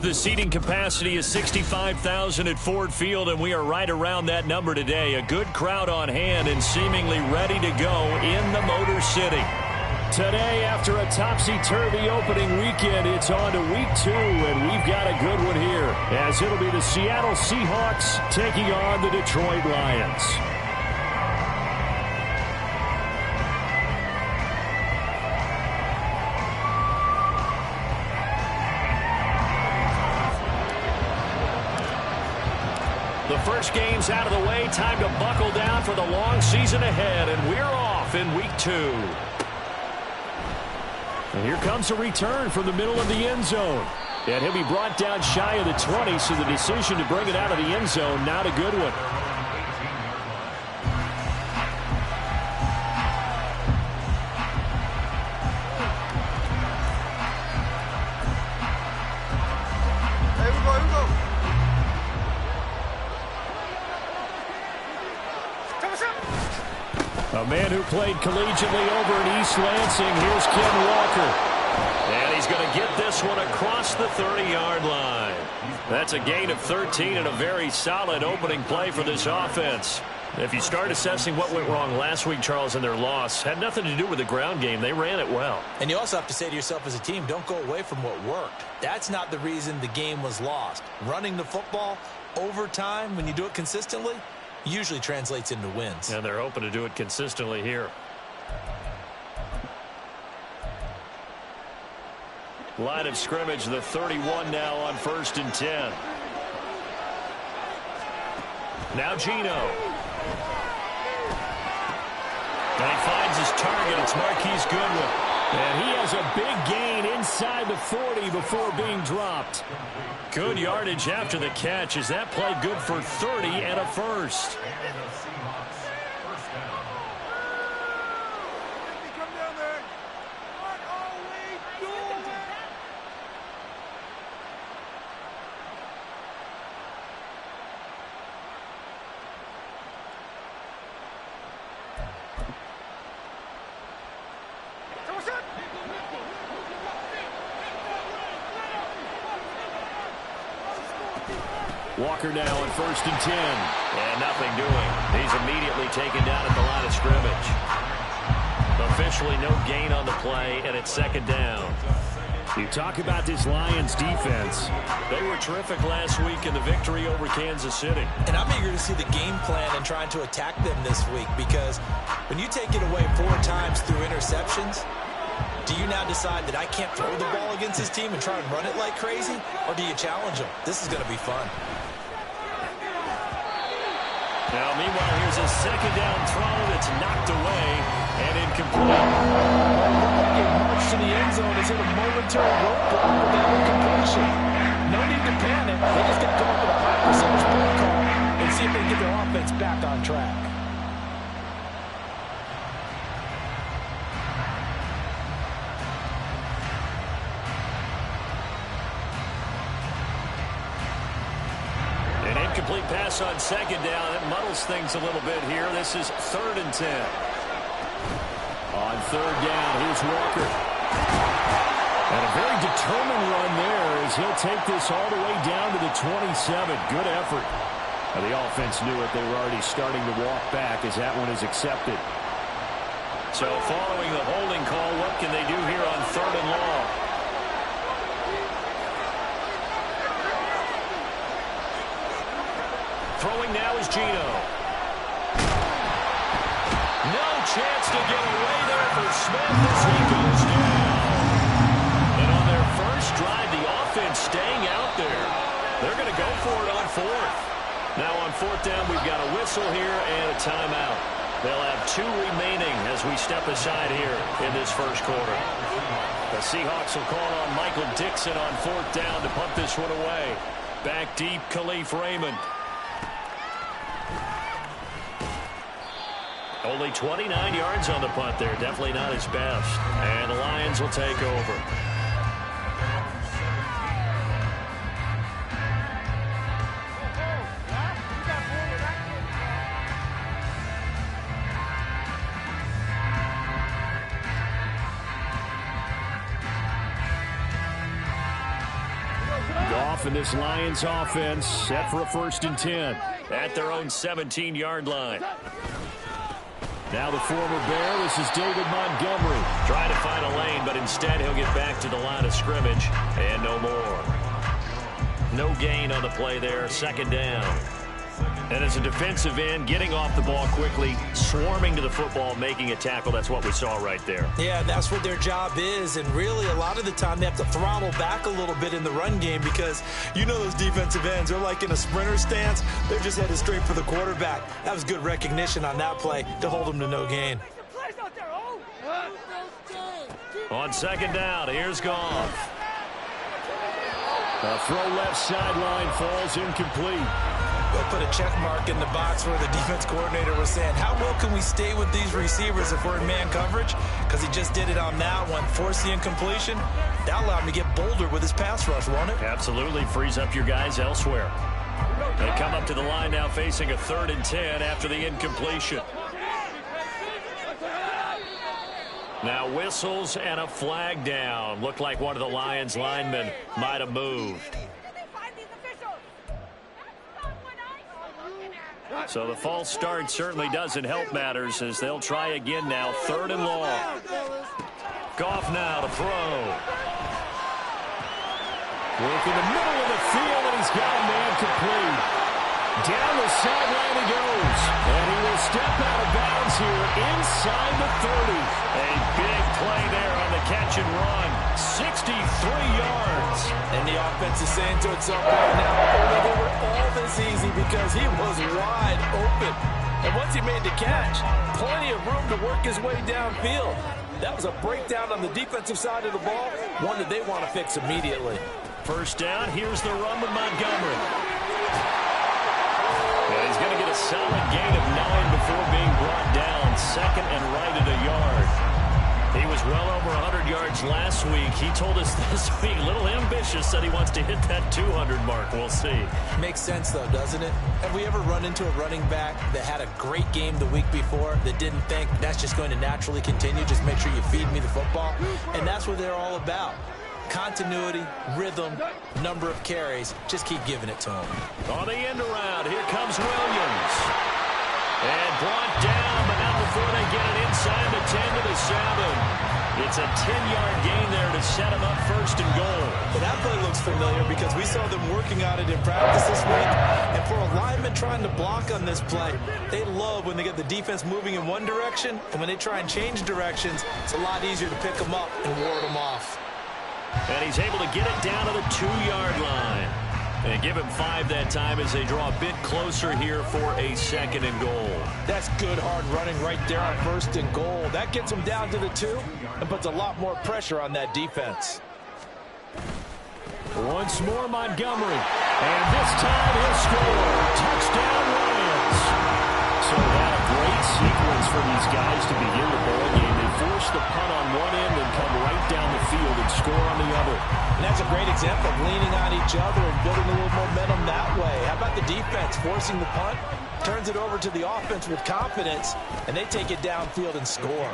The seating capacity is 65,000 at Ford Field, and we are right around that number today. A good crowd on hand and seemingly ready to go in the Motor City. Today, after a topsy-turvy opening weekend, it's on to week 2, and we've got a good one here, as it'll be the Seattle Seahawks taking on the Detroit Lions. The first game's out of the way. Time to buckle down for the long season ahead, and we're off in week 2. And here comes a return from the middle of the end zone. And he'll be brought down shy of the 20, so the decision to bring it out of the end zone, not a good one. A man who played collegiately over in East Lansing, here's Ken Walker. And he's going to get this one across the 30-yard line. That's a gain of 13 and a very solid opening play for this offense. If you start assessing what went wrong last week, Charles, in their loss, had nothing to do with the ground game. They ran it well. And you also have to say to yourself as a team, don't go away from what worked. That's not the reason the game was lost. Running the football over time, when you do it consistently, usually translates into wins. And they're hoping to do it consistently here. Line of scrimmage, the 31 now on 1st and 10. Now Gino. And he finds his target. It's Marquise Goodwin. And he has a big gain inside the 40 before being dropped. Good yardage after the catch. Is that play good for 30 and a first? Walker now on 1st and 10. And nothing doing. He's immediately taken down at the line of scrimmage. Officially no gain on the play, and it's 2nd down. You talk about this Lions defense. They were terrific last week in the victory over Kansas City. And I'm eager to see the game plan and trying to attack them this week, because when you take it away 4 times through interceptions, do you now decide that I can't throw the ball against this team and try and run it like crazy? Or do you challenge them? This is going to be fun. Now, meanwhile, here's a 2nd down throw that's knocked away and incomplete. It marched to the end zone as hit a momentary roadblock with that incompletion. No need to panic. They just got to come up with a high percentage play call and see if they can get their offense back on track. Complete pass on 2nd down. It muddles things a little bit here. This is 3rd and 10. On 3rd down, here's Walker. And a very determined run there as he'll take this all the way down to the 27. Good effort. And the offense knew it. They were already starting to walk back as that one is accepted. So following the holding call, what can they do here on 3rd and long? Throwing now is Gino. No chance to get away there for Smith as he goes down. And on their first drive, the offense staying out there. They're going to go for it on 4th. Now on 4th down, we've got a whistle here and a timeout. They'll have 2 remaining as we step aside here in this first quarter. The Seahawks will call on Michael Dixon on 4th down to punt this one away. Back deep, Khalif Raymond. Only 29 yards on the punt there. Definitely not his best. And the Lions will take over. and this Lions offense set for a 1st and 10 at their own 17-yard line. Now the former Bear, this is David Montgomery. Trying to find a lane, but instead he'll get back to the line of scrimmage, and no more. No gain on the play there, 2nd down. And as a defensive end, getting off the ball quickly, swarming to the football, making a tackle, that's what we saw right there. Yeah, that's what their job is, and really a lot of the time they have to throttle back a little bit in the run game because you know those defensive ends, they're like in a sprinter stance. They're just headed straight for the quarterback. That was good recognition on that play to hold them to no gain. On 2nd down, here's Goff. A throw left sideline falls incomplete. We'll put a check mark in the box where the defense coordinator was saying, how well can we stay with these receivers if we're in man coverage? Because he just did it on that one. Force the incompletion. That allowed him to get bolder with his pass rush, won't it? Absolutely. Frees up your guys elsewhere. They come up to the line now facing a 3rd and 10 after the incompletion. Now whistles and a flag down. Looked like one of the Lions linemen might have moved. So the false start certainly doesn't help matters as they'll try again now. 3rd and long. Goff now to throw. Work in the middle of the field, and he's got a man complete. Down the sideline he goes. And he will step out of bounds here inside the 30. A big play there on the catch and run. 63 yards. And the offense is saying to itself right now, only they were all this easy because he was wide open. And once he made the catch, plenty of room to work his way downfield. That was a breakdown on the defensive side of the ball, one that they want to fix immediately. 1st down, here's the run with Montgomery. And he's going to get a solid gain of 9 before being brought down. 2nd and right at a yard. He was well over 100 yards last week. He told us this week, a little ambitious, that he wants to hit that 200 mark. We'll see. Makes sense, though, doesn't it? Have we ever run into a running back that had a great game the week before that didn't think that's just going to naturally continue? Just make sure you feed me the football. And that's what they're all about. Continuity, rhythm, number of carries. Just keep giving it to him. On the end around, here comes Williams. And brought down, but not before they get it inside the 10 to the 7. It's a 10-yard gain there to set him up 1st and goal. Well, that play looks familiar because we saw them working on it in practice this week. And for a lineman trying to block on this play, they love when they get the defense moving in one direction. And when they try and change directions, it's a lot easier to pick them up and ward them off. And he's able to get it down to the 2-yard line. And give him 5 that time as they draw a bit closer here for a 2nd and goal. That's good hard running right there on 1st and goal. That gets them down to the 2 and puts a lot more pressure on that defense. Once more Montgomery. And this time he'll score. Touchdown Lions. So what a great sequence for these guys to begin the ball game. They force the punt on one end and come right down the field and score on the other. And that's a great example of leaning on each other and building a little momentum that way. How about the defense forcing the punt, turns it over to the offense with confidence, and they take it downfield and score.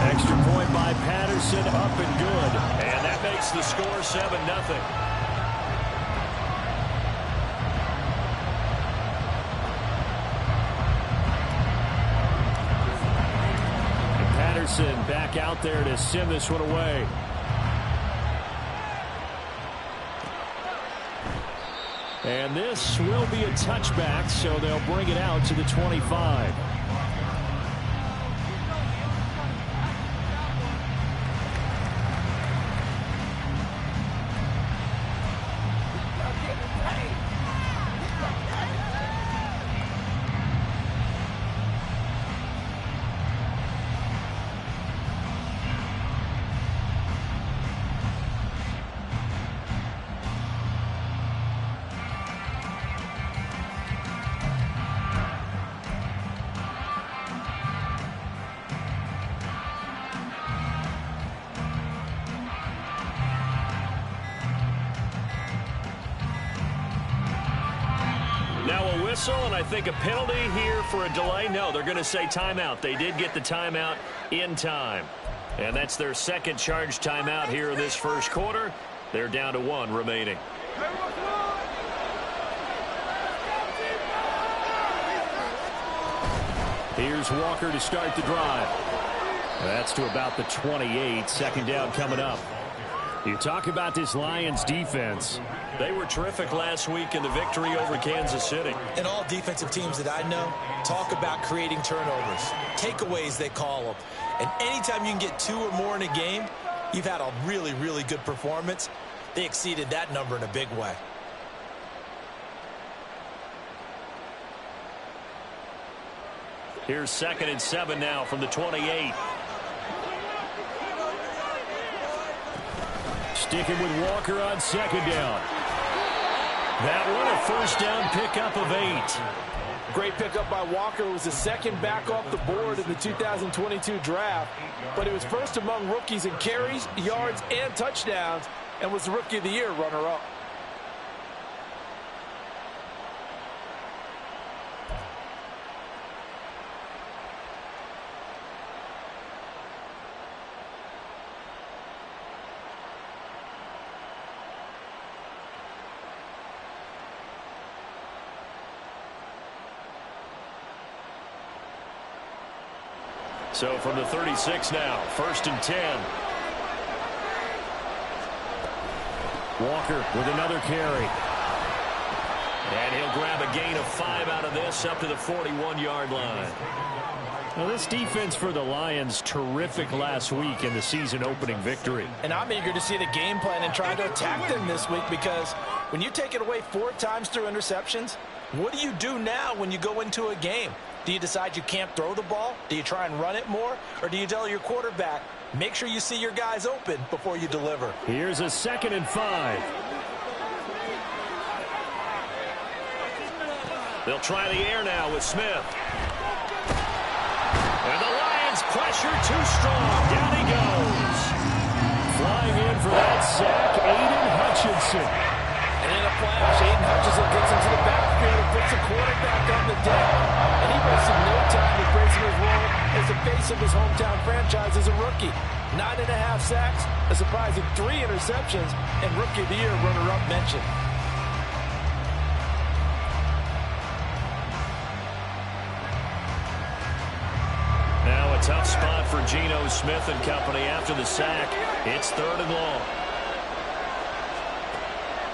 Extra point by Patterson, up and good. And that makes the score 7-0. Back out there to send this one away. And this will be a touchback, so they'll bring it out to the 25. And I think a penalty here for a delay. No, they're going to say timeout. They did get the timeout in time. And that's their 2nd charge timeout here in this 1st quarter. They're down to 1 remaining. Here's Walker to start the drive. That's to about the 28. Second down coming up. You talk about this Lions defense. They were terrific last week in the victory over Kansas City. And all defensive teams that I know talk about creating turnovers. Takeaways, they call them. And anytime you can get 2 or more in a game, you've had a really, really good performance. They exceeded that number in a big way. Here's 2nd and 7 now from the 28. Sticking with Walker on 2nd down. That one a first down pickup of 8. Great pickup by Walker. It was the second back off the board in the 2022 draft. But he was first among rookies in carries, yards, and touchdowns, and was the Rookie of the Year runner-up. So from the 36 now, 1st and 10. Walker with another carry. And he'll grab a gain of 5 out of this up to the 41-yard line. Well, this defense for the Lions, terrific last week in the season-opening victory. And I'm eager to see the game plan and try to attack them this week, because when you take it away 4 times through interceptions, what do you do now when you go into a game? Do you decide you can't throw the ball? Do you try and run it more? Or do you tell your quarterback, make sure you see your guys open before you deliver? Here's a 2nd and 5. They'll try the air now with Smith. And the Lions pressure too strong. Down he goes. Flying in for that sack, Aiden Hutchinson. And in a flash, Aiden Hutchinson gets into the backfield and puts the quarterback on the deck. And he wasted no time embracing his role as the face of his hometown franchise as a rookie. 9.5 sacks, a surprising 3 interceptions, and Rookie of the Year runner-up mentioned. Now a tough spot for Geno Smith and company after the sack. It's 3rd and long.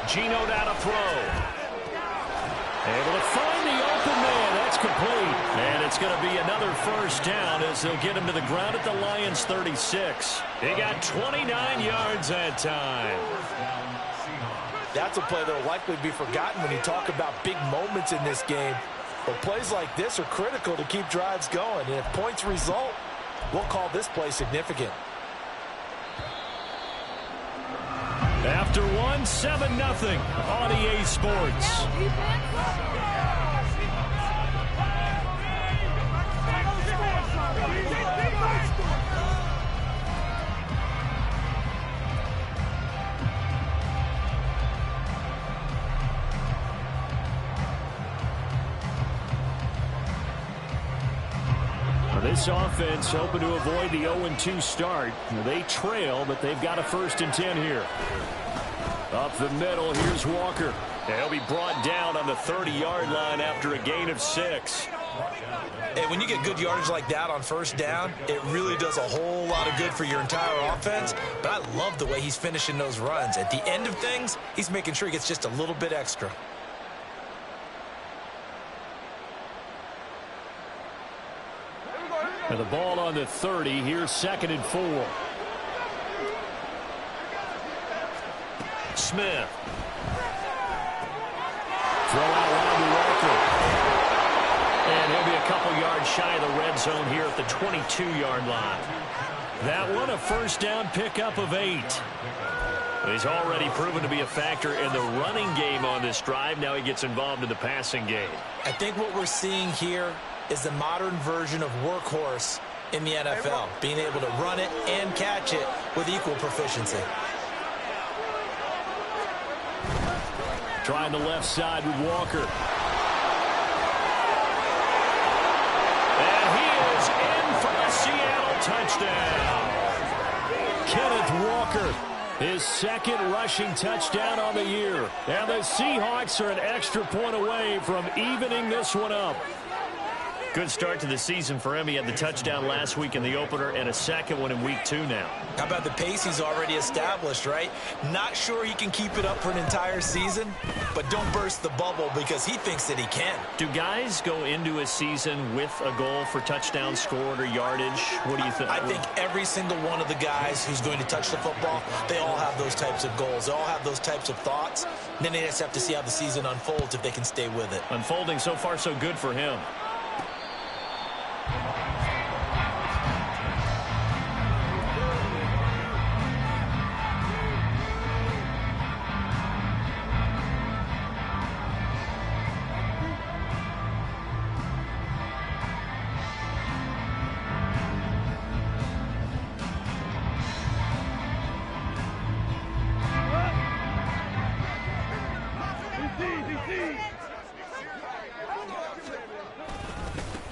Geno down to throw. Able to find the open man. That's complete. And it's going to be another first down as they'll get him to the ground at the Lions' 36. They got 29 yards that time. That's a play that will likely be forgotten when you talk about big moments in this game. But plays like this are critical to keep drives going. And if points result, we'll call this play significant. After 7-0 on EA Sports. This offense hoping to avoid the 0-2 start. They trail, but they've got a 1st and 10 here. Up the middle, here's Walker. And he'll be brought down on the 30-yard line after a gain of 6. And when you get good yardage like that on 1st down, it really does a whole lot of good for your entire offense. But I love the way he's finishing those runs. At the end of things, he's making sure he gets just a little bit extra. And the ball on the 30. Here's 2nd and 4. Smith. Throw out wide to Walker. And he'll be a couple yards shy of the red zone here at the 22-yard line. That one a first down pickup of 8. He's already proven to be a factor in the running game on this drive. Now he gets involved in the passing game. I think what we're seeing here is the modern version of workhorse in the NFL, being able to run it and catch it with equal proficiency. Trying the left side with Walker. And he is in for a Seattle touchdown. Kenneth Walker. His second rushing touchdown on the year. And the Seahawks are an extra point away from evening this one up. Good start to the season for him. He had the touchdown last week in the opener and a second one in week 2 now. How about the pace he's already established, right? Not sure he can keep it up for an entire season, but don't burst the bubble because he thinks that he can. Do guys go into a season with a goal for touchdowns scored or yardage? What do you think? I think every single one of the guys who's going to touch the football, they all have those types of goals. They all have those types of thoughts. And then they just have to see how the season unfolds if they can stay with it. Unfolding so far so good for him.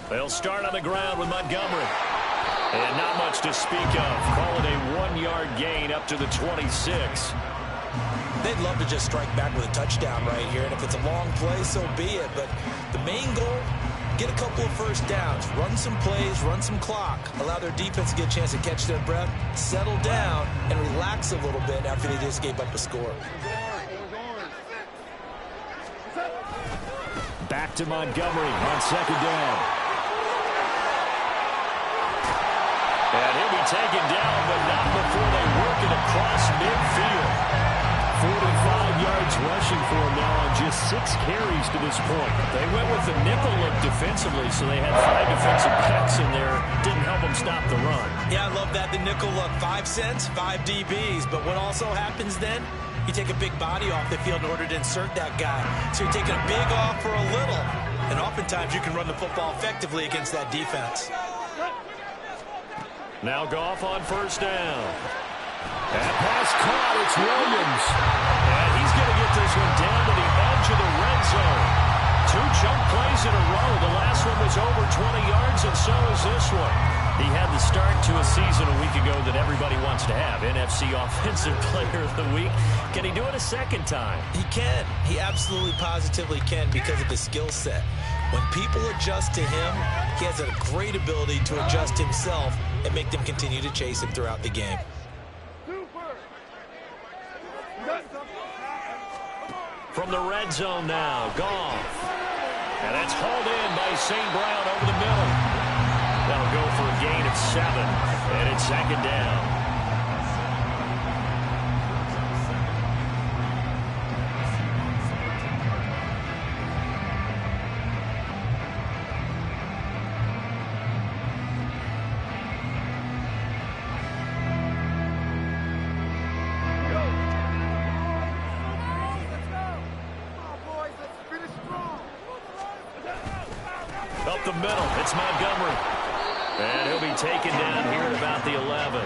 They'll start on the ground with Montgomery. And not much to speak of. Call it a 1-yard gain up to the 26. They'd love to just strike back with a touchdown right here. And if it's a long play, so be it. But the main goal, get a couple of first downs. Run some plays, run some clock. Allow their defense to get a chance to catch their breath, settle down, and relax a little bit after they just gave up a score. Back to Montgomery on second down. And he'll be taken down, but not before they work it across midfield. 45 yards rushing for him now on just 6 carries to this point. They went with the nickel look defensively, so they had 5 defensive backs in there. Didn't help them stop the run. Yeah, I love that, the nickel look. 5 cents, 5 DBs. But what also happens then? You take a big body off the field in order to insert that guy. So you're taking a big off for a little. And oftentimes you can run the football effectively against that defense. Now Goff on first down. And pass caught, it's Williams. And he's going to get this one down to the edge of the red zone. 2 chunk plays in a row. The last one was over 20 yards, and so is this one. He had the start to a season a week ago that everybody wants to have. NFC Offensive Player of the Week. Can he do it a second time? He can. He absolutely positively can because of his skill set. When people adjust to him, he has a great ability to adjust himself and make them continue to chase him throughout the game. From the red zone now, Goff. And that's hauled in by St. Brown over the middle. That'll go for a gain of 7, and it's second down. Up the middle, it's Montgomery. And he'll be taken down here at about the 11.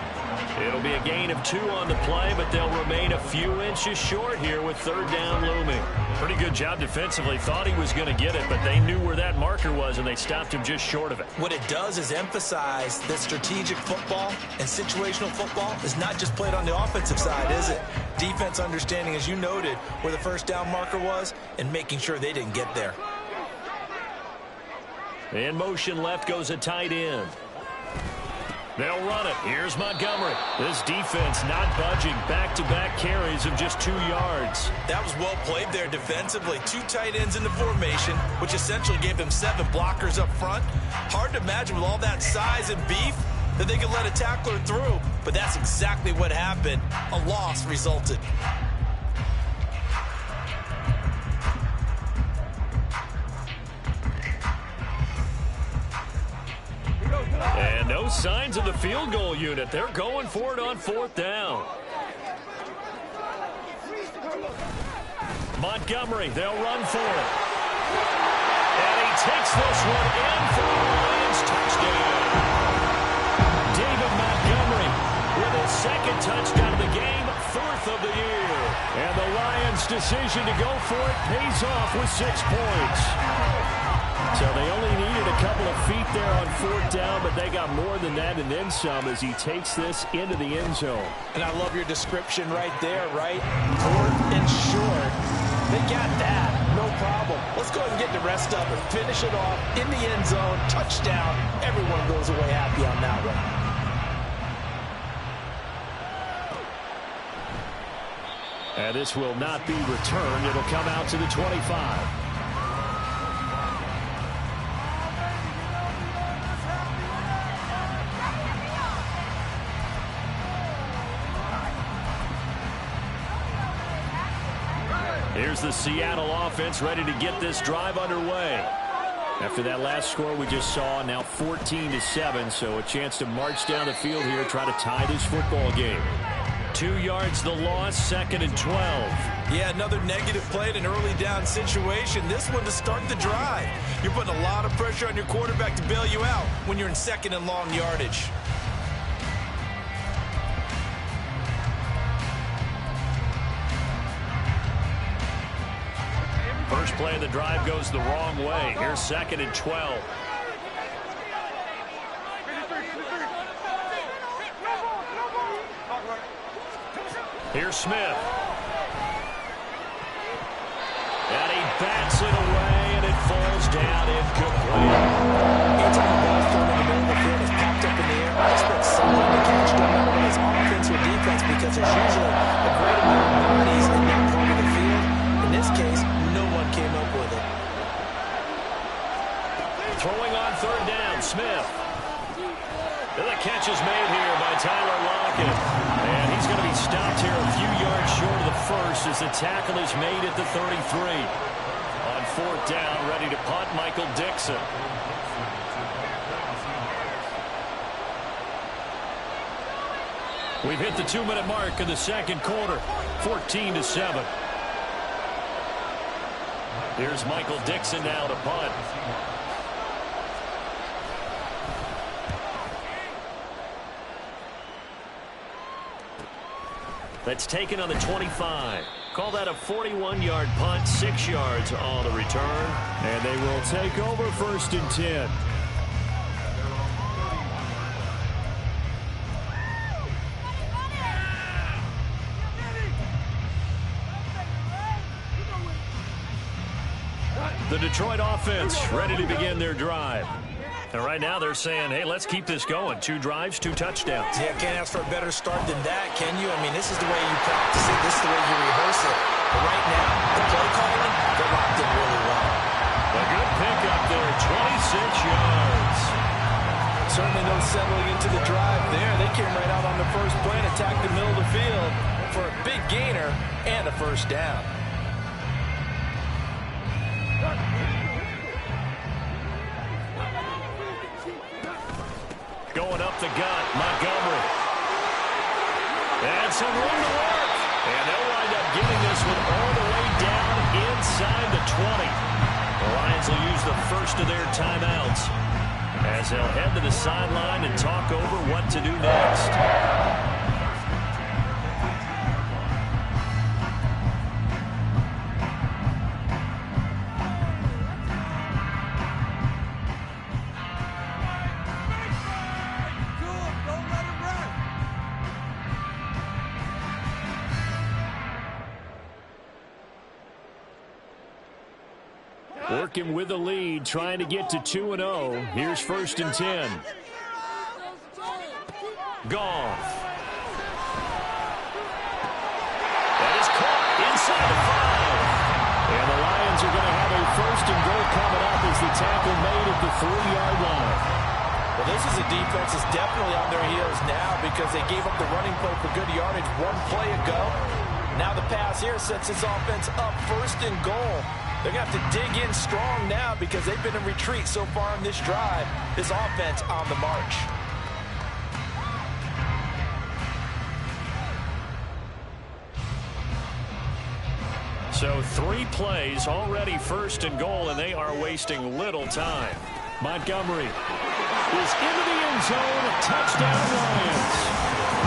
It'll be a gain of 2 on the play, but they'll remain a few inches short here with third down looming. Pretty good job defensively. Thought he was going to get it, but they knew where that marker was, and they stopped him just short of it. What it does is emphasize that strategic football and situational football is not just played on the offensive side, is it? Defense understanding, as you noted, where the first down marker was and making sure they didn't get there. In motion left goes a tight end. They'll run it. Here's Montgomery. This defense not budging. Back-to-back carries of just 2 yards. That was well played there defensively. 2 tight ends in the formation, which essentially gave them 7 blockers up front. Hard to imagine with all that size and beef that they could let a tackler through. But that's exactly what happened. A loss resulted. And no signs of the field goal unit. They're going for it on 4th down. Montgomery, they'll run for it. And he takes this one in for the Lions touchdown. David Montgomery with his 2nd touchdown of the game, 4th of the year. And the Lions' decision to go for it pays off with 6 points. So they only needed a couple of feet there on fourth down, but they got more than that and then some as he takes this into the end zone. And I love your description right there, right? Fourth and short. They got that. No problem. Let's go ahead and get the rest of it. Finish it off in the end zone. Touchdown. Everyone goes away happy on that one. And this will not be returned. It'll come out to the 25. Here's the Seattle offense ready to get this drive underway. After that last score we just saw, now 14-7, so a chance to march down the field here, try to tie this football game. 2 yards the loss, 2nd and 12. Yeah, another negative play in an early down situation. This one to start the drive. You're putting a lot of pressure on your quarterback to bail you out when you're in 2nd and long yardage. First play of the drive goes the wrong way. Here's 2nd and 12. Here's Smith. And he bats it away, and it falls down incomplete. Anytime the ball's thrown in the middle of the field, it's popped up in the air, I expect someone to catch it, no matter whether it's offense or defense, because there's usually a great amount of bodies in that part of the field. In this case, no one came up with it. Throwing on 3rd down, Smith. And the catch is made here by Tyler Lockett. And he's going to be stopped here a few yards short of the first as the tackle is made at the 33. On 4th down, ready to punt, Michael Dixon. We've hit the 2-minute mark in the 2nd quarter, 14-7. Here's Michael Dixon now to punt. That's taken on the 25. Call that a 41-yard punt, 6 yards on the return. And they will take over 1st and 10. The Detroit offense ready to begin their drive. And right now they're saying, hey, let's keep this going. 2 drives, 2 touchdowns. Yeah, can't ask for a better start than that, can you? I mean, this is the way you practice it. This is the way you rehearse it. But right now, the play calling, they're locked in really well. A good pickup there, 26 yards. Certainly no settling into the drive there. They came right out on the first play and attacked the middle of the field for a big gainer and a 1st down. Going up the gut, Montgomery. And some room to work. And they'll wind up getting this one all the way down inside the 20. The Lions will use the first of their timeouts as they'll head to the sideline and talk over what to do next. Working with the lead, trying to get to 2-0. Here's 1st and 10. Goff. That is caught inside the 5. And the Lions are going to have a 1st and goal coming up as the tackle made at the 3-yard line. Well, this is a defense that's definitely on their heels now because they gave up the running play for good yardage 1 play ago. Now the pass here sets this offense up 1st and goal. They're going to have to dig in strong now because they've been in retreat so far in this drive. This offense on the march. So 3 plays, already 1st and goal, and they are wasting little time. Montgomery is into the end zone. Touchdown, Lions.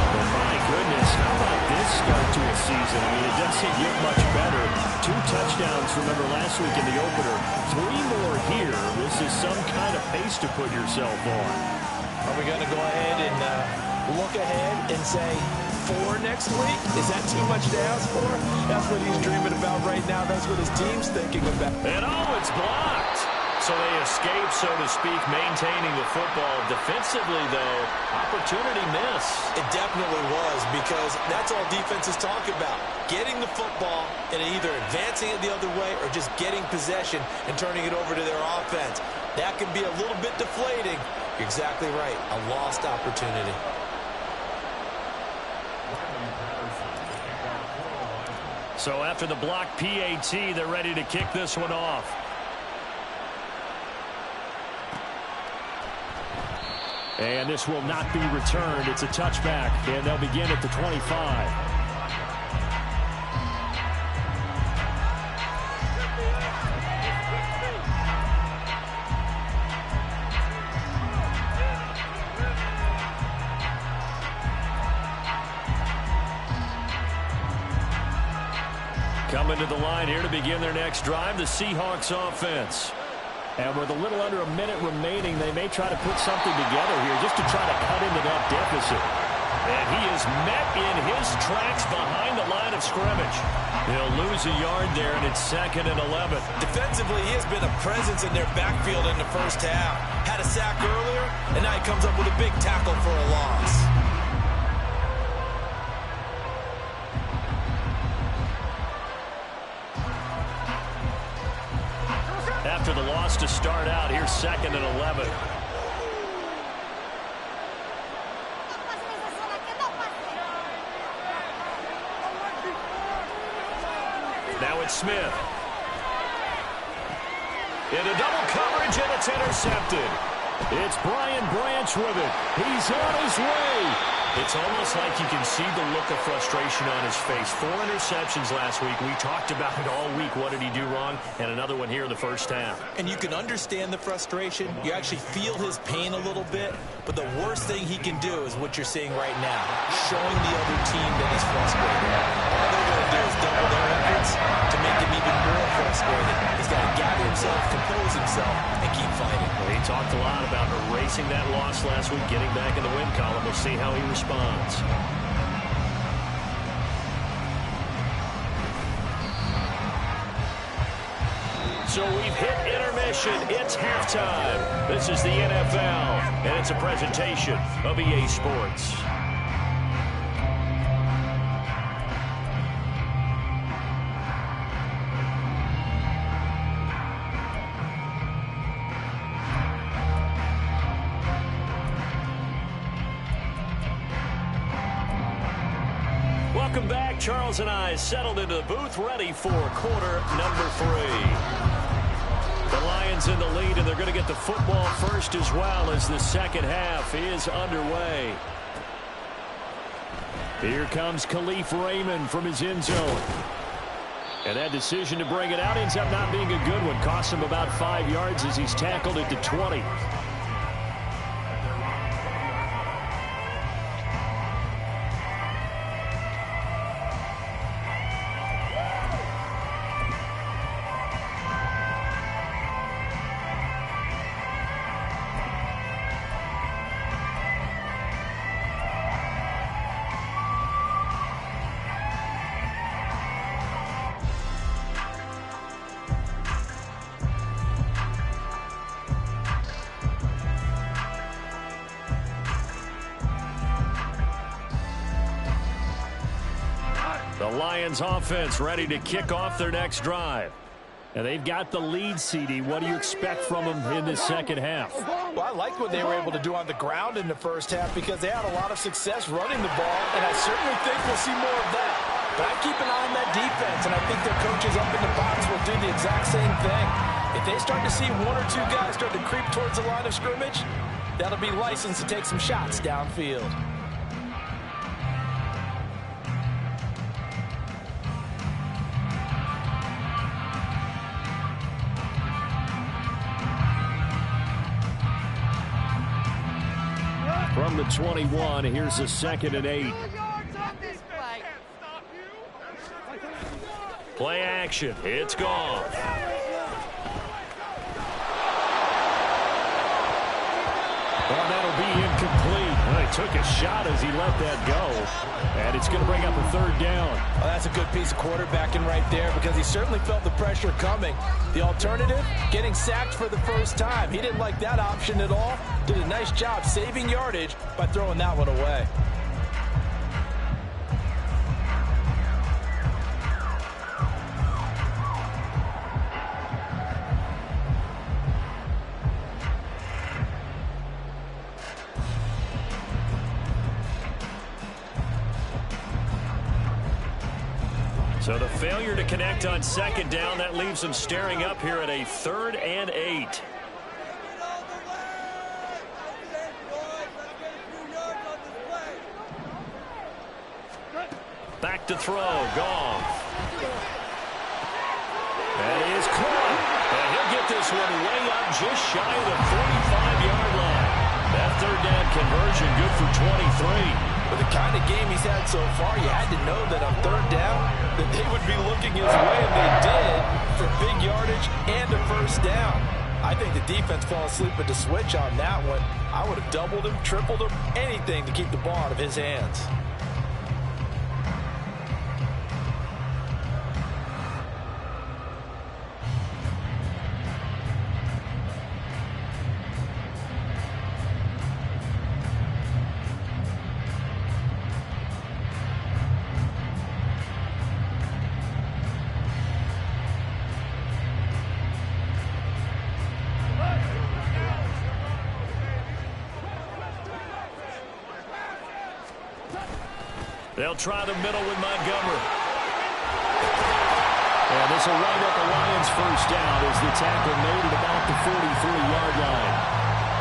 Well, my goodness, how about this start to a season? I mean, it doesn't get much better. 2 touchdowns, remember, last week in the opener. 3 more here. This is some kind of pace to put yourself on. Are we going to go ahead and look ahead and say 4 next week? Is that too much to ask for? That's what he's dreaming about right now. That's what his team's thinking about. And it's blocked. So they escape, so to speak, maintaining the football. Defensively, though, opportunity miss. It definitely was, because that's all defenses talk about. Getting the football and either advancing it the other way or just getting possession and turning it over to their offense. That can be a little bit deflating. You're exactly right. A lost opportunity. So after the block PAT, they're ready to kick this one off. And this will not be returned. It's a touchback, and they'll begin at the 25. Coming to the line here to begin their next drive, the Seahawks offense. And with a little under a minute remaining, they may try to put something together here just to try to cut into that deficit. And he is met in his tracks behind the line of scrimmage. He'll lose a yard there, and it's 2nd and 11. Defensively, he has been a presence in their backfield in the first half. Had a sack earlier, and now he comes up with a big tackle for a loss. After the loss to start out, here's 2nd and 11. Now it's Smith. Into double coverage, and it's intercepted. It's Brian Branch with it. He's on his way. It's almost like you can see the look of frustration on his face. 4 interceptions last week. We talked about it all week. What did he do wrong? And another one here in the first half. And you can understand the frustration. You actually feel his pain a little bit. But the worst thing he can do is what you're seeing right now, showing the other team that he's frustrated. All they're going to do is double their efforts to make him even more frustrated. He's got to gather himself, compose himself, and keep fighting. Well, he talked a lot about erasing that loss last week, getting back in the win column. We'll see how he responds. So we've hit intermission. It's halftime. This is the NFL, and it's a presentation of EA Sports. Welcome back. Charles and I settled into the booth, ready for quarter number 3. The Lions in the lead, and they're going to get the football first as well as the second half is underway. Here comes Khalif Raymond from his end zone. And that decision to bring it out ends up not being a good one. Costs him about 5 yards as he's tackled at the 20. The Lions offense ready to kick off their next drive. And they've got the lead, CD. What do you expect from them in this second half? Well, I like what they were able to do on the ground in the first half because they had a lot of success running the ball, and I certainly think we'll see more of that. But I keep an eye on that defense, and I think their coaches up in the box will do the exact same thing. If they start to see 1 or 2 guys start to creep towards the line of scrimmage, that'll be licensed to take some shots downfield. From the 21, here's a 2nd and 8. Play action. It's gone. Well, that'll be incomplete. Well, he took a shot as he let that go. And it's going to bring up a 3rd down. Well, that's a good piece of quarterbacking right there because he certainly felt the pressure coming. The alternative, getting sacked for the first time. He didn't like that option at all. Did a nice job saving yardage by throwing that one away. So the failure to connect on 2nd down, that leaves them staring up here at a 3rd and 8. Back to throw, Goff. That is caught. And he'll get this one way up just shy of the 45-yard line. That 3rd down conversion good for 23. With the kind of game he's had so far, you had to know that on 3rd down, that they would be looking his way, and they did, for big yardage and a 1st down. I think the defense fell asleep at the switch on that one. I would have doubled him, tripled him, anything to keep the ball out of his hands. They'll try the middle with Montgomery. And this will wind up a Lions 1st down as the tackle made at about the 43-yard line.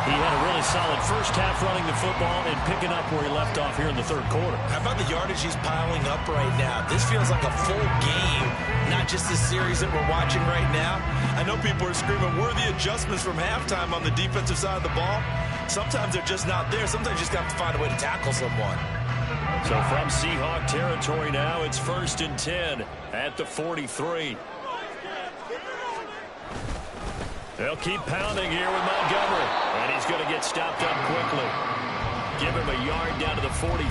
He had a really solid first half running the football and picking up where he left off here in the 3rd quarter. How about the yardage he's piling up right now? This feels like a full game, not just the series that we're watching right now. I know people are screaming, worthy adjustments from halftime on the defensive side of the ball. Sometimes they're just not there. Sometimes you just have to find a way to tackle someone. So from Seahawk territory now, it's 1st and 10 at the 43. They'll keep pounding here with Montgomery. And he's going to get stopped up quickly. Give him a yard down to the 43.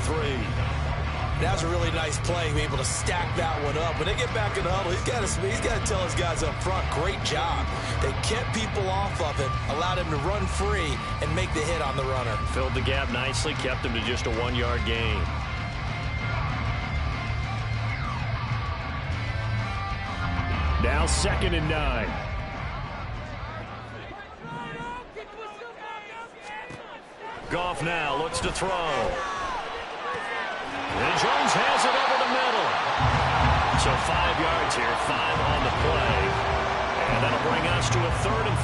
That was a really nice play, be able to stack that one up. When they get back in the huddle, he's got to tell his guys up front, great job. They kept people off of him, allowed him to run free, and make the hit on the runner. Filled the gap nicely, kept him to just a 1-yard gain. Now 2nd and 9. Goff now looks to throw. And Jones has it over the middle. So 5 yards here, 5 on the play. And that'll bring us to a 3rd and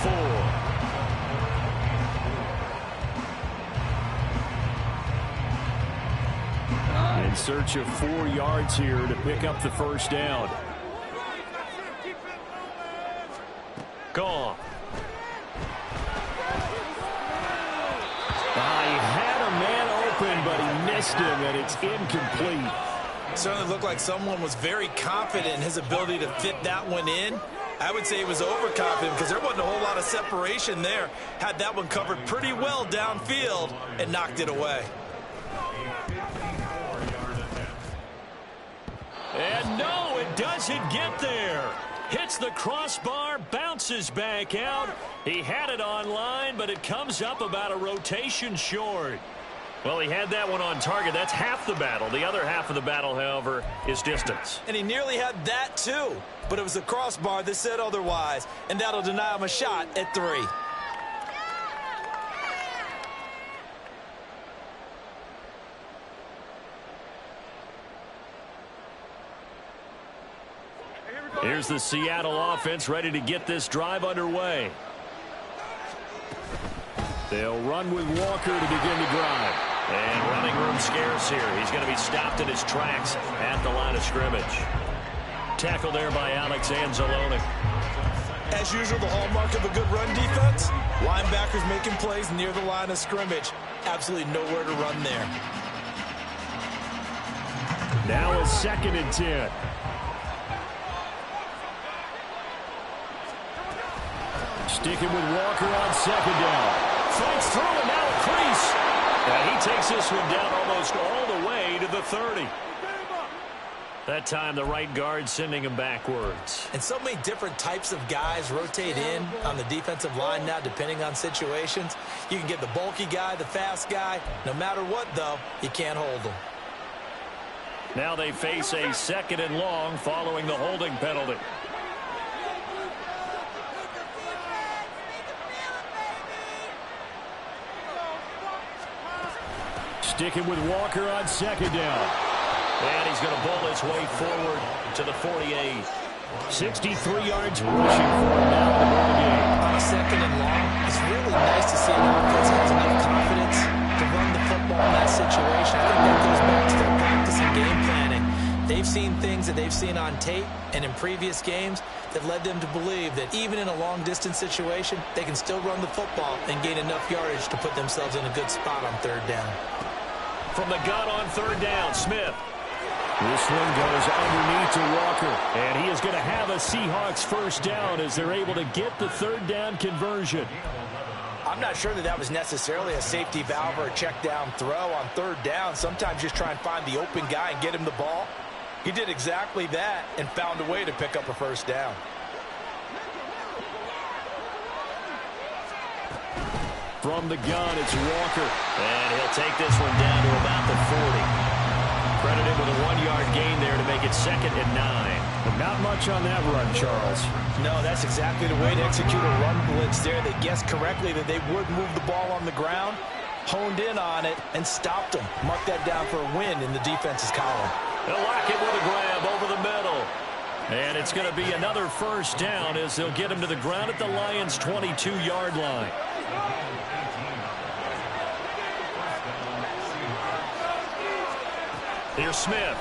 4. In search of 4 yards here to pick up the 1st down. Goff. He had a man open, but he missed him, and it's incomplete. It certainly looked like someone was very confident in his ability to fit that one in. I would say he was overconfident because there wasn't a whole lot of separation there. Had that one covered pretty well downfield and knocked it away. And no, it doesn't get there. Hits the crossbar, bounces back out. He had it on line, but it comes up about a rotation short. Well, he had that one on target. That's half the battle. The other half of the battle, however, is distance. And he nearly had that, too. But it was the crossbar that said otherwise, and that'll deny him a shot at 3. Here's the Seattle offense ready to get this drive underway. They'll run with Walker to begin the drive. And running room scarce here. He's going to be stopped in his tracks at the line of scrimmage. Tackle there by Alex Anzalone. As usual, the hallmark of a good run defense, linebackers making plays near the line of scrimmage. Absolutely nowhere to run there. Now a 2nd and 10. Sticking with Walker on 2nd down. Fights through and now a crease. And he takes this one down almost all the way to the 30. That time the right guard sending him backwards. And so many different types of guys rotate in on the defensive line now depending on situations. You can get the bulky guy, the fast guy. No matter what, though, you can't hold them. Now they face a 2nd and long following the holding penalty. Sticking with Walker on 2nd down. And he's going to bowl his way forward to the 48. 63 yards rushing for him now to win the game. On a 2nd and long, it's really nice to see an offense has enough confidence to run the football in that situation. I think that goes back to their practice and game planning. They've seen things that they've seen on tape and in previous games that led them to believe that even in a long-distance situation, they can still run the football and gain enough yardage to put themselves in a good spot on 3rd down. From the gun on 3rd down, Smith. This one goes underneath to Walker, and he is going to have a Seahawks 1st down as they're able to get the 3rd down conversion. I'm not sure that was necessarily a safety valve or a check down throw on 3rd down. Sometimes just try and find the open guy and get him the ball. He did exactly that and found a way to pick up a 1st down. From the gun, it's Walker. And he'll take this one down to about the 40. Credited with a 1-yard gain there to make it 2nd and 9. But not much on that run, Charles. No, that's exactly the way to execute a run blitz there. They guessed correctly that they would move the ball on the ground, honed in on it, and stopped them. Mark that down for a win in the defense's column. They'll lock it with a grab over the middle. And it's going to be another 1st down as they'll get him to the ground at the Lions' 22-yard line. Here's Smith.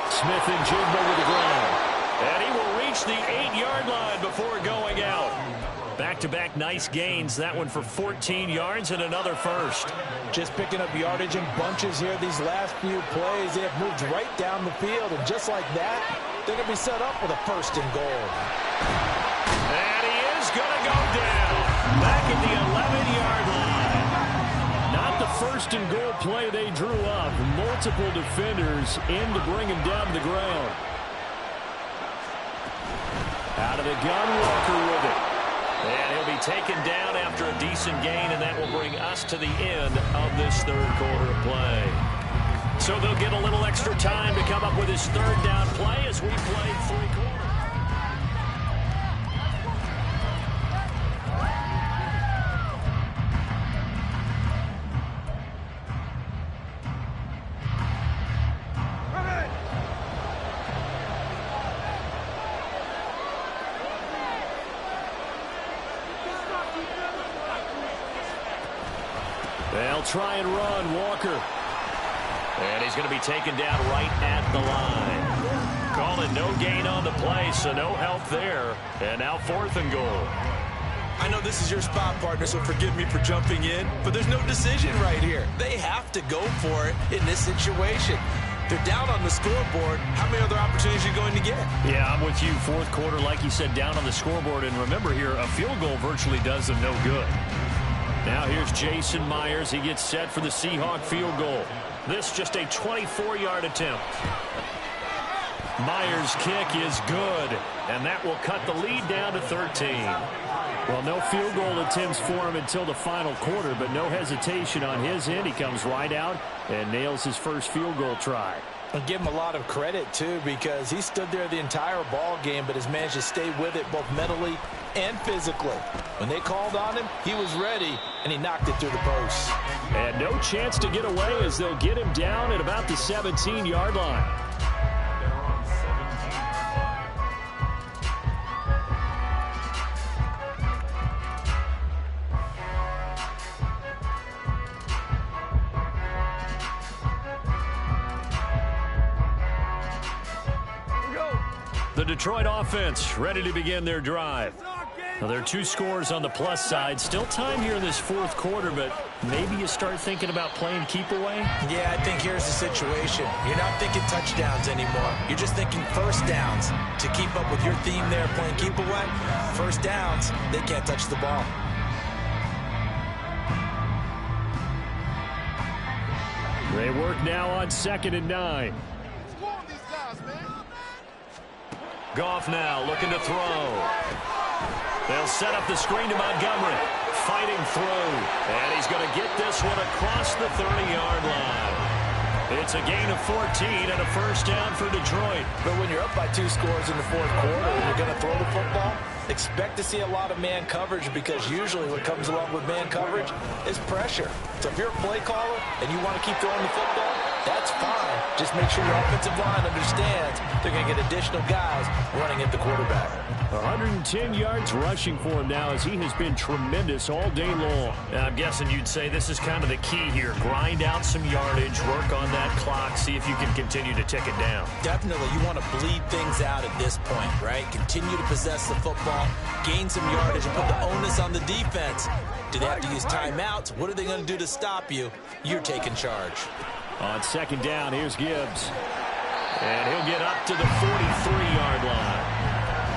Smith and Jigba with the ground. And he will reach the 8-yard line before going out. Back-to-back nice gains. That one for 14 yards and another 1st. Just picking up yardage in bunches here these last few plays. They have moved right down the field, and just like that, they're going to be set up with a 1st and goal. And he is going to go down. Back at the 11-yard line. Not the 1st and goal play they drew up. Multiple defenders in to bring him down to the ground. Out of the gun, Walker with it. And he'll be taken down after a decent gain, and that will bring us to the end of this 3rd quarter of play. So they'll get a little extra time to come up with his 3rd down play as we play 3 quarters. They'll try and run, Walker. And he's going to be taken down right at the line. Calling no gain on the play, so no help there. And now 4th and goal. I know this is your spot, partner, so forgive me for jumping in, but there's no decision right here. They have to go for it in this situation. They're down on the scoreboard. How many other opportunities are you going to get? Yeah, I'm with you. 4th quarter, like you said, down on the scoreboard. And remember here, a field goal virtually does them no good. Now here's Jason Myers. He gets set for the Seahawk field goal. This just a 24-yard attempt. Myers' kick is good, and that will cut the lead down to 13. Well, no field goal attempts for him until the final quarter, but no hesitation on his end. He comes right out and nails his first field goal try. And give him a lot of credit, too, because he stood there the entire ball game but has managed to stay with it both mentally and physically. When they called on him, he was ready, and he knocked it through the post. And no chance to get away as they'll get him down at about the 17-yard line. The The Detroit offense ready to begin their drive. Now, there are 2 scores on the plus side. Still time here in this fourth quarter, but maybe you start thinking about playing keep away? Yeah, I think here's the situation. You're not thinking touchdowns anymore. You're just thinking first downs. To keep up with your theme there, playing keep away, first downs, they can't touch the ball. They work now on 2nd and 9. Goff now looking to throw. They'll set up the screen to Montgomery. Fighting through. And he's going to get this one across the 30-yard line. It's a gain of 14 and a first down for Detroit. But when you're up by 2 scores in the fourth quarter and you're going to throw the football, expect to see a lot of man coverage, because usually what comes along with man coverage is pressure. So if you're a play caller and you want to keep throwing the football, that's fine. Just make sure your offensive line understands they're going to get additional guys running at the quarterback. 110 yards rushing for him now, as he has been tremendous all day long. Now, I'm guessing you'd say this is kind of the key here. Grind out some yardage, work on that clock, see if you can continue to tick it down. Definitely, you want to bleed things out at this point, right? Continue to possess the football, gain some yardage, and put the onus on the defense. Do they have to use timeouts? What are they going to do to stop you? You're taking charge. On 2nd down, here's Gibbs. And he'll get up to the 43-yard line.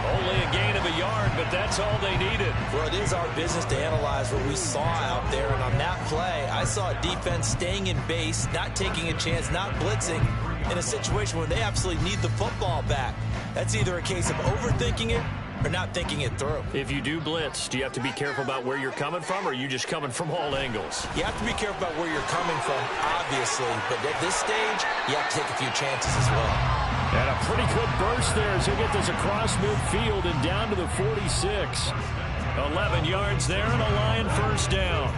Only a gain of a yard, but that's all they needed. Well, it is our business to analyze what we saw out there, and on that play, I saw a defense staying in base, not taking a chance, not blitzing, in a situation where they absolutely need the football back. That's either a case of overthinking it or not thinking it through. If you do blitz, do you have to be careful about where you're coming from, or are you just coming from all angles? You have to be careful about where you're coming from, obviously, but at this stage, you have to take a few chances as well. And a pretty good burst there as he'll get this across midfield and down to the 46. 11 yards there and a Lion first down.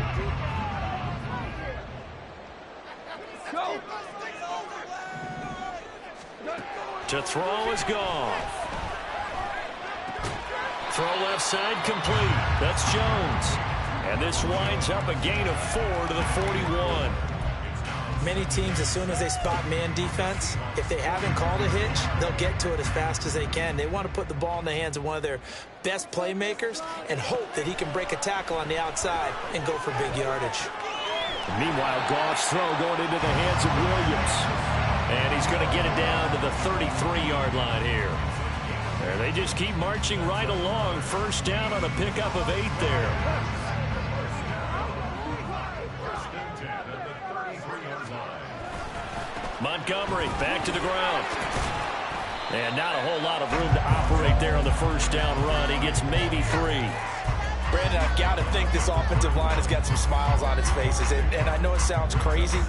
Go. To throw is Goff. Throw left side complete. That's Jones. And this winds up a gain of 4 to the 41. Many teams, as soon as they spot man defense, if they haven't called a hitch, they'll get to it as fast as they can. They want to put the ball in the hands of one of their best playmakers and hope that he can break a tackle on the outside and go for big yardage. Meanwhile, Goff's throw going into the hands of Williams. And he's going to get it down to the 33-yard line here. There, they just keep marching right along. First down on a pickup of 8 there. Montgomery back to the ground. And not a whole lot of room to operate there on the first down run. He gets maybe 3. Brandon, I've got to think this offensive line has got some smiles on its faces. And I know it sounds crazy,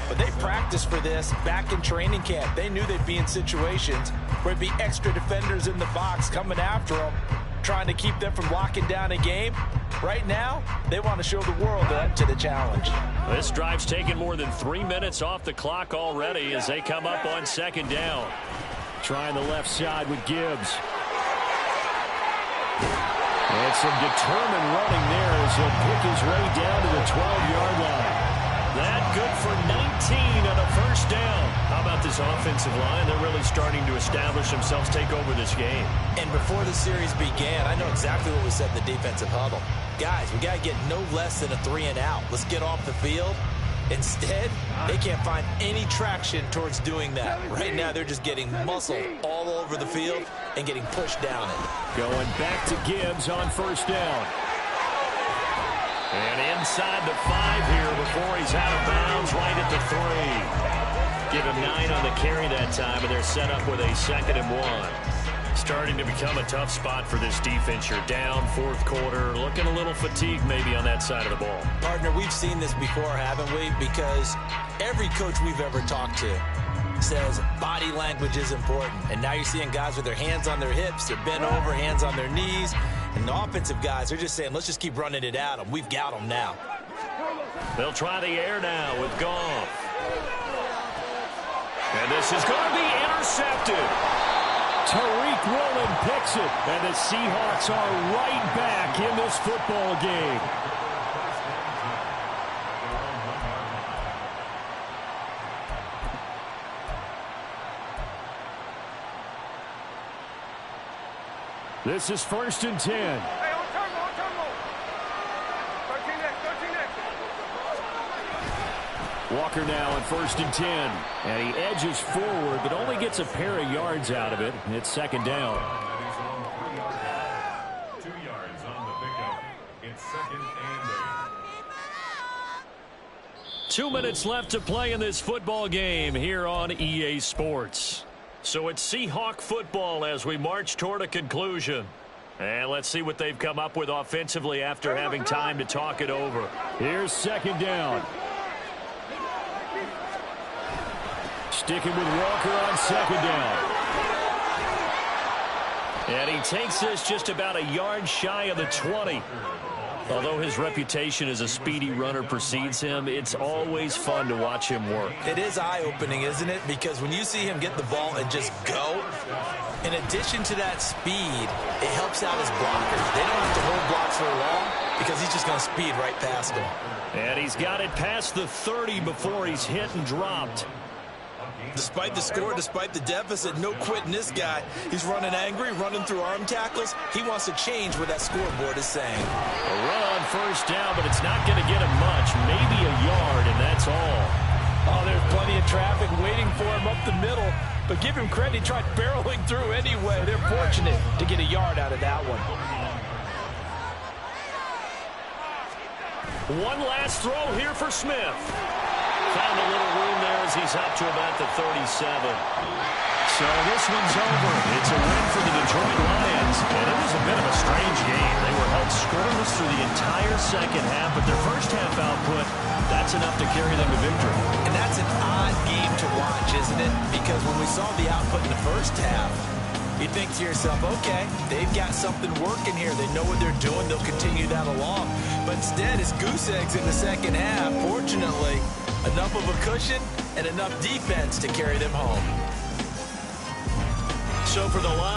but they practiced for this back in training camp. They knew they'd be in situations where there'd be extra defenders in the box coming after them, trying to keep them from locking down a game. Right now, they want to show the world they're up to the challenge. This drive's taken more than 3 minutes off the clock already as they come up on 2nd down. Trying the left side with Gibbs. And some determined running there as he'll pick his way down to the 12-yard line. That good for 19 and a first down. How about this offensive line? They're really starting to establish themselves, take over this game. And before the series began, I know exactly what we said in the defensive huddle. Guys, we got to get no less than a 3-and-out. Let's get off the field. Instead, they can't find any traction towards doing that. Right now, they're just getting muscle all over the field and getting pushed down it. Going back to Gibbs on first down. And inside the 5 here before he's out of bounds, right at the 3. Give him 9 on the carry that time, and they're set up with a 2nd and 1. Starting to become a tough spot for this defense. You're down, fourth quarter, looking a little fatigued maybe on that side of the ball. Partner, we've seen this before, haven't we? Because every coach we've ever talked to says body language is important. And now you're seeing guys with their hands on their hips, they're bent over, hands on their knees. And the offensive guys, they're just saying, let's just keep running it at them. We've got them now. They'll try the air now with Goff. And this is going to be intercepted. Tariq Woolen picks it, and the Seahawks are right back in this football game. This is 1st and 10. Hey, on turbo. 13 next. Walker now on 1st and 10. And he edges forward, but only gets a pair of yards out of it. It's 2nd down. 2 yards on the pickup. It's 2nd and 8. 2 minutes left to play in this football game here on EA Sports. So it's Seahawk football as we march toward a conclusion. And let's see what they've come up with offensively after having time to talk it over. Here's 2nd down. Sticking with Walker on 2nd down. And he takes this just about a yard shy of the 20. Although his reputation as a speedy runner precedes him, it's always fun to watch him work. It is eye-opening, isn't it? Because when you see him get the ball and just go, in addition to that speed, it helps out his blockers. They don't have to hold blocks for long because he's just going to speed right past them. And he's got it past the 30 before he's hit and dropped. Despite the score, despite the deficit, no quitting this guy. He's running angry, running through arm tackles. He wants to change what that scoreboard is saying. A run on 1st down, but it's not going to get him much. Maybe a yard, and that's all. Oh, there's plenty of traffic waiting for him up the middle. But give him credit, he tried barreling through anyway. They're fortunate to get a yard out of that one. One last throw here for Smith. Found a little room there as he's up to about the 37. So this one's over. It's a win for the Detroit Lions. And it was a bit of a strange game. They were held scoreless through the entire second half, but their first half output, that's enough to carry them to victory. And that's an odd game to watch, isn't it? Because when we saw the output in the first half, you think to yourself, okay, they've got something working here. They know what they're doing. They'll continue that along. But instead, it's goose eggs in the second half. Fortunately, enough of a cushion and enough defense to carry them home. So for the Lions,